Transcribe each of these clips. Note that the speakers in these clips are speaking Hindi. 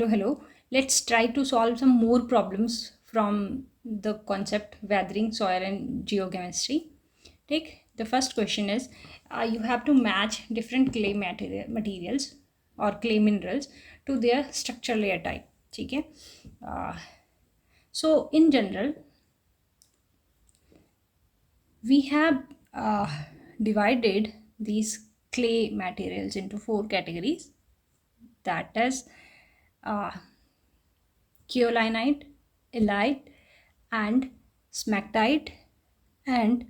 Hello. Let's try to solve some more problems from the concept weathering, soil, and geochemistry. Take the first question is you have to match different clay materials or clay minerals to their structural layer type. Okay. So in general, we have divided these clay materials into four categories. That is uh, kaolinite, illite, and smectite and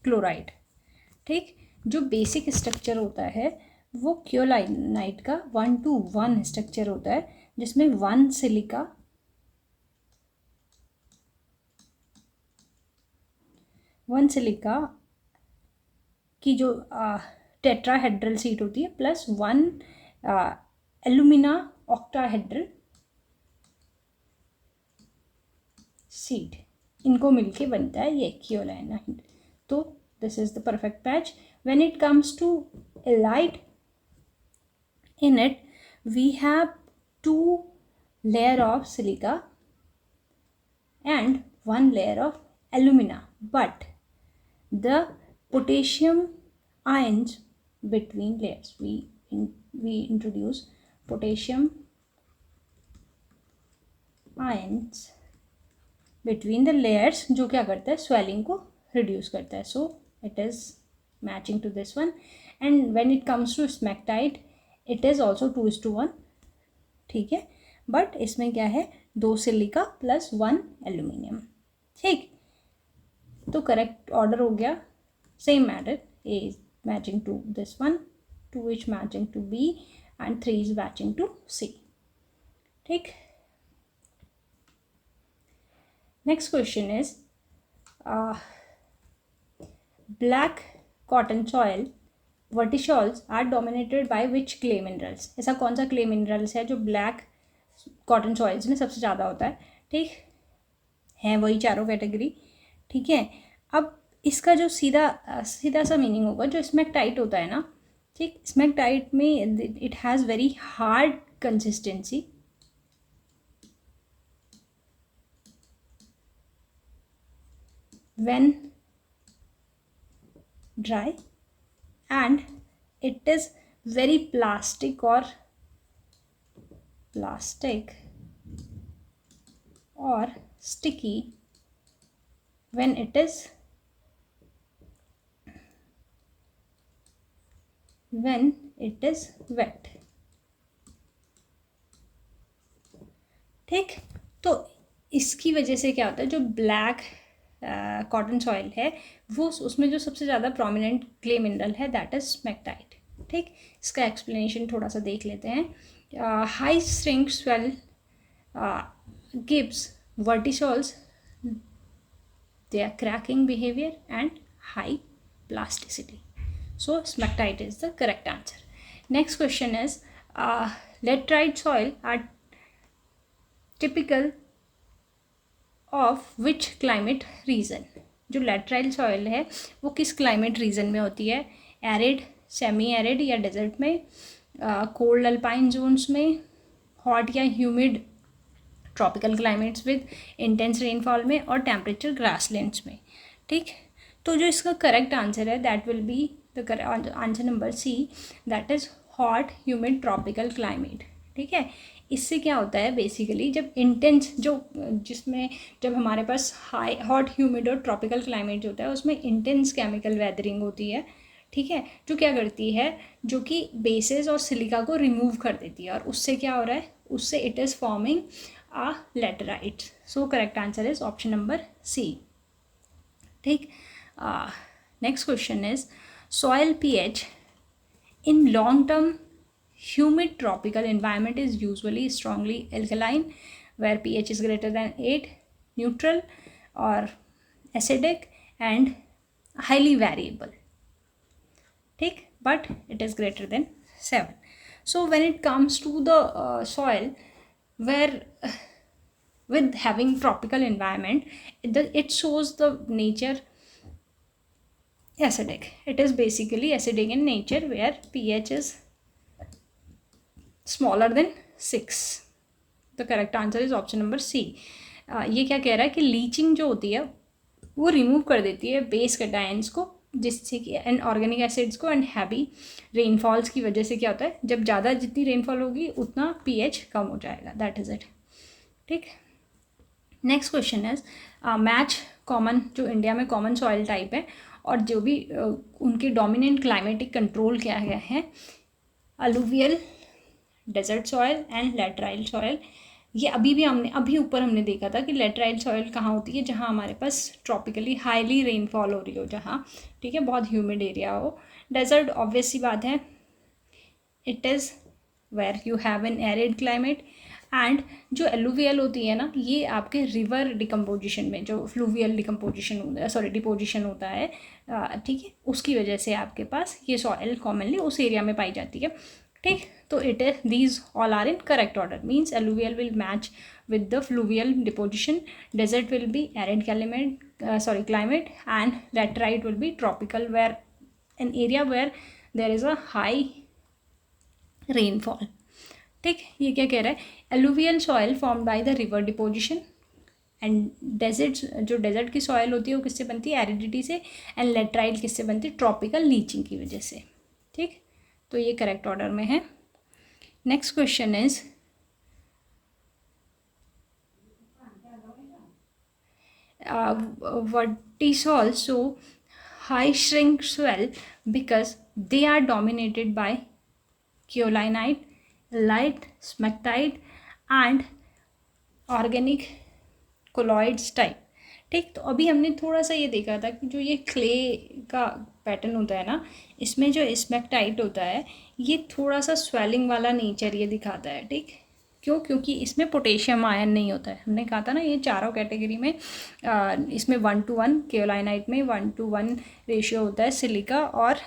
chloride. ठीक, जो बेसिक स्ट्रक्चर होता है वो क्योलाइनाइट का 1:1 स्ट्रक्चर होता है, जिसमें 1 सिलिका की जो टेट्राहेड्रल सीट होती है प्लस 1 एल्यूमिना ऑक्टाहेड्रल सीट, इनको मिलके बनता है ये क्योलाइनाइट. तो this is the perfect patch. When it comes to illite, in it we have 2 layer of silica and 1 layer of alumina, but the potassium ions between layers, we introduce potassium ions between the layers, जो क्या करता है swelling को reduce करता है. So it is matching to this one. And when it comes to smectite, it is also 2:1. ठीक है, बट इसमें क्या है 2 सिलिका प्लस 1 एल्यूमिनियम. ठीक, तो करेक्ट ऑर्डर हो गया. Same matter, A is matching to this one, 2 is matching to B and 3 is matching to C. ठीक, next question is black cotton soil vertisols are dominated by which clay minerals. ऐसा कौन सा क्ले मिनरल्स है जो ब्लैक कॉटन सॉइल्स में सबसे ज़्यादा होता है. ठीक है, वही चारों कैटेगरी. ठीक है, अब इसका जो सीधा सा मीनिंग होगा, जो स्मैक्टाइट होता है ना, ठीक, स्मैक्टाइट में it has very hard consistency. when dry and it is very plastic or sticky when it is wet. ठीक, तो इसकी वजह से क्या होता है, जो ब्लैक कॉटन सॉइल है वो उसमें जो सबसे ज़्यादा प्रोमिनेंट क्ले मिनरल है दैट इज स्मैक्टाइट. ठीक, इसका एक्सप्लेनेशन थोड़ा सा देख लेते हैं. High strength swell gives vertisols their cracking behavior and high plasticity. So smectite is the correct answer. Next question is laterite soil are typical of which climate region. जो lateral soil है वो किस climate region में होती है, एरिड, सेमी एरिड या डेजर्ट में, कोल्ड अल्पाइन जोन्स में, हॉट या humid tropical climates with intense rainfall में, और टेम्परेचर ग्रासलैंड्स में. ठीक, तो जो इसका करेक्ट आंसर है that will be the answer number C, that is hot humid tropical climate. ठीक है, इससे क्या होता है बेसिकली, जब इंटेंस जिसमें जब हमारे पास हाई हॉट ह्यूमिड और ट्रॉपिकल क्लाइमेट होता है उसमें इंटेंस केमिकल वेदरिंग होती है. ठीक है, जो क्या करती है, जो कि बेसेस और सिलिका को रिमूव कर देती है, और उससे क्या हो रहा है, उससे it is forming laterite. So correct answer is option number C. ठीक, next question is soil pH in long term humid tropical environment is usually strongly alkaline where pH is greater than 8, neutral or acidic, and highly variable. ठीक, but it is greater than 7. So when it comes to the soil where with having tropical environment, it shows the nature acidic. It is basically acidic in nature where pH is smaller than 6. The correct answer is option number C. ये क्या कह रहा है कि लीचिंग जो होती है वो रिमूव कर देती है बेस कैटायंस को, जिससे कि एंड ऑर्गेनिक एसिड्स को, एंड हैवी रेनफॉल्स की वजह से क्या होता है, जब ज़्यादा जितनी रेनफॉल होगी उतना पीएच कम हो जाएगा। That is it. ठीक। Next question is match common, जो इंडिया में कॉमन सॉइल टाइप है और जो भी उनके डोमिनेंट क्लाइमेटिक कंट्रोल क्या गया है, alluvial, desert soil and laterite soil. ये अभी ऊपर हमने देखा था कि लैटराइल सॉइल कहाँ होती है, जहाँ हमारे पास ट्रॉपिकली हाईली रेनफॉल हो रही हो, जहाँ ठीक है बहुत ह्यूमिड एरिया हो। डेजर्ट ऑब्वियस सी बात है, it is where you have an arid climate. And जो एलुवियल होती है ना, ये आपके रिवर डिकम्पोजिशन में जो फ्लूवियल डिपोजिशन होता है, ठीक है, उसकी वजह से आपके पास ये सॉइल कॉमनली उस एरिया में पाई जाती है। ठीक, तो it is these all are in correct order, means alluvial will match with the fluvial deposition, desert will be arid climate and laterite will be tropical, where an area where there is a high rainfall. ठीक, ये क्या कह रहा है, alluvial soil formed by the river deposition, and desert, जो डेजर्ट की सॉइल होती है वो किससे बनती है, एरिडिटी से, एंड लेटराइल किससे बनती है, ट्रॉपिकल लीचिंग की वजह से। ठीक, तो ये करेक्ट ऑर्डर में है। Next question is vertisol so high shrink swell because they are dominated by kaolinite, light smectite and organic colloids type। ठीक, तो अभी हमने थोड़ा सा ये देखा था कि जो ये क्ले का पैटर्न होता है ना, इसमें जो स्मेक्टाइट होता है ये थोड़ा सा स्वेलिंग वाला नेचर ये दिखाता है। ठीक, क्यों, क्योंकि इसमें पोटेशियम आयन नहीं होता है। हमने कहा था ना ये चारों कैटेगरी में इसमें 1:1, केओलाइनाइट में 1:1 रेशियो होता है सिलिका और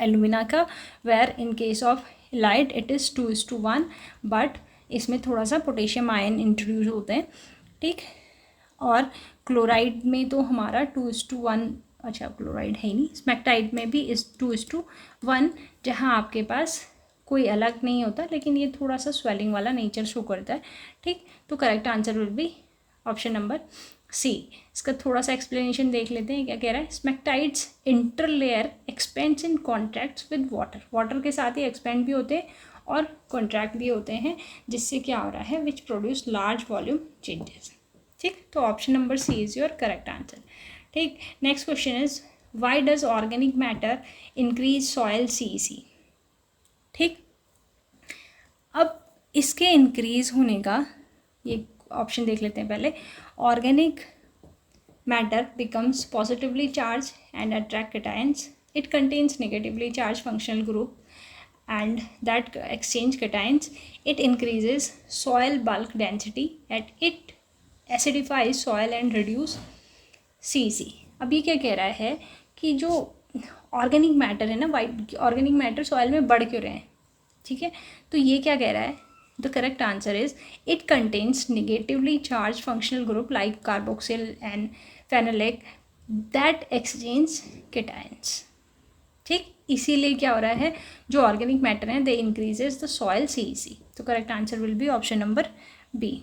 एलुमिना का, where in case of light it is 2:1, but इसमें थोड़ा सा पोटेशियम आयन इंट्रोड्यूस होते हैं। ठीक, और क्लोराइड में तो हमारा 2:1, अच्छा क्लोराइड है ही नहीं, स्मेक्टाइट में भी इस 2:1, जहाँ आपके पास कोई अलग नहीं होता, लेकिन ये थोड़ा सा स्वेलिंग वाला नेचर शो करता है। ठीक, तो correct answer will be option number C. इसका थोड़ा सा एक्सप्लेनेशन देख लेते हैं, क्या कह रहा है, smectites interlayer expands in contracts with water, water के साथ ही एक्सपेंड भी होते हैं और कॉन्ट्रैक्ट भी होते हैं, जिससे क्या हो रहा है, which produce large volume changes. ठीक, तो option number C is your correct answer. ठीक, next question is why does organic matter increase soil CEC। ठीक, अब इसके इंक्रीज होने का ये ऑप्शन देख लेते हैं पहले। Organic matter becomes positively charge and attract cations, it contains negatively charge functional group and that exchange cations, it increases soil bulk density and it acidifies soil and reduce CEC। अब ये क्या कह रहा है कि जो ऑर्गेनिक मैटर है ना, वाइट ऑर्गेनिक मैटर सॉइल में बढ़ क्यों रहे हैं। ठीक है, तो ये क्या कह रहा है, the correct answer is it contains negatively charge functional group like carboxyl and phenolic that exchange cations. ठीक, इसीलिए क्या हो रहा है, जो ऑर्गेनिक मैटर है they increases the soil CEC। तो correct answer will be option number B.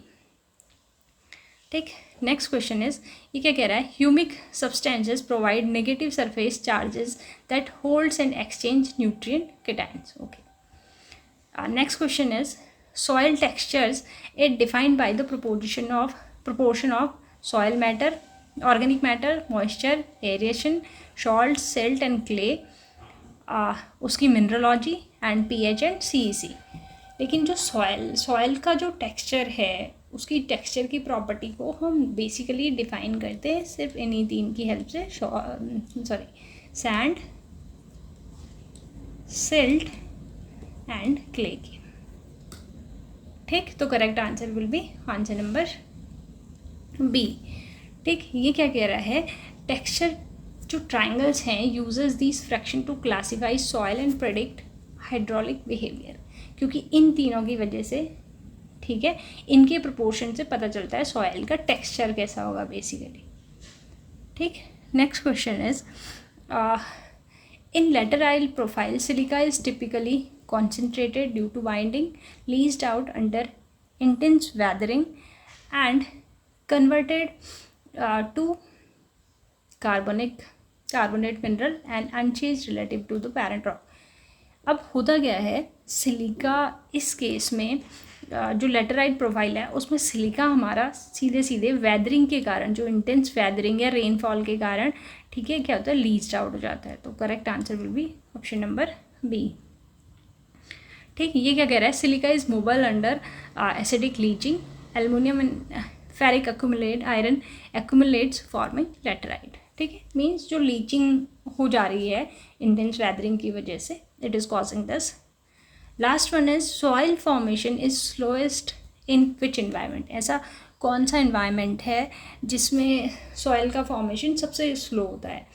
ठीक, नेक्स्ट क्वेश्चन इज, ये क्या कह रहा है, humic substances provide negative surface charges that holds and exchange nutrient cations. Okay, next question is soil textures it defined by the proportion of soil matter, organic matter, moisture, aeration, salt, silt and clay, उसकी mineralogy and pH and CEC। लेकिन जो सॉइल का जो टेक्सचर है, उसकी टेक्सचर की प्रॉपर्टी को हम बेसिकली डिफाइन करते हैं सिर्फ इन्हीं तीन की हेल्प से, सैंड, सिल्ट एंड क्ले की। ठीक, तो correct answer will be answer number B. ठीक, ये क्या कह रहा है, टेक्सचर जो ट्राइंगल्स हैं uses this fraction to classify soil and predict hydraulic behaviour, क्योंकि इन तीनों की वजह से, ठीक है, इनके प्रोपोर्शन से पता चलता है सॉइल का टेक्सचर कैसा होगा बेसिकली। ठीक, next question is in laterite profile silica is typically concentrated due to binding leased out under intense weathering and converted to carbonate mineral and unchanged relative to the parent rock. अब होता क्या है, सिलिका इस केस में जो लेटराइट प्रोफाइल है उसमें सिलिका हमारा सीधे सीधे वेदरिंग के कारण, जो इंटेंस वेदरिंग या रेनफॉल के कारण, ठीक है, क्या होता है, लीच्ड आउट हो जाता है. तो correct answer will be option number B. ठीक, ये क्या कह रहा है, silica is mobile under acidic leaching, aluminium and ferric accumulate, iron accumulates forming laterite. ठीक है, मीन्स जो लीचिंग हो जा रही है इंटेंस वेदरिंग की वजह से, it is causing this. Last one is soil formation is slowest in which environment. ऐसा कौन सा इन्वायरमेंट है जिसमें सॉइल का फॉर्मेशन सबसे स्लो होता है?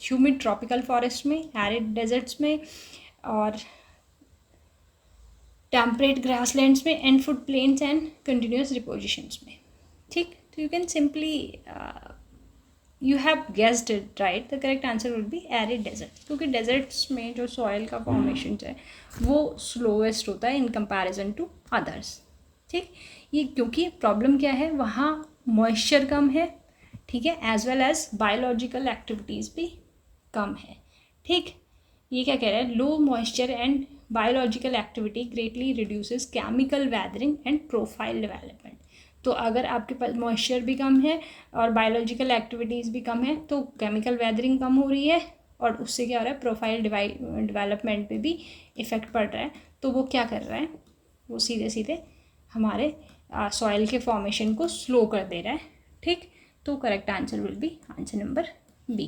ह्यूमिड ट्रॉपिकल फॉरेस्ट में, एरिड डेजर्ट्स में, और टेम्परेट ग्रासलैंड्स में, and flood plains and continuous depositions में. ठीक, तो you can simply you have guessed it right. The correct answer will be arid desert, क्योंकि डेजर्ट्स में जो सॉइल का फॉर्मेशन है वो स्लोएस्ट होता है इन कंपैरिजन टू अदर्स. ठीक, ये क्योंकि प्रॉब्लम क्या है, वहाँ मॉइस्चर कम है, ठीक है, as well as biological activities भी कम है. ठीक, ये क्या कह रहा है, low moisture and biological activity greatly reduces chemical weathering and profile development. तो अगर आपके पास मॉइस्चर भी कम है और बायोलॉजिकल एक्टिविटीज़ भी कम है तो केमिकल वेदरिंग कम हो रही है, और उससे क्या हो रहा है, प्रोफाइल डेवलपमेंट पे भी इफ़ेक्ट पड़ रहा है. तो वो क्या कर रहा है, वो सीधे सीधे हमारे सॉइल के फॉर्मेशन को स्लो कर दे रहा है. ठीक, तो correct answer will be answer number B.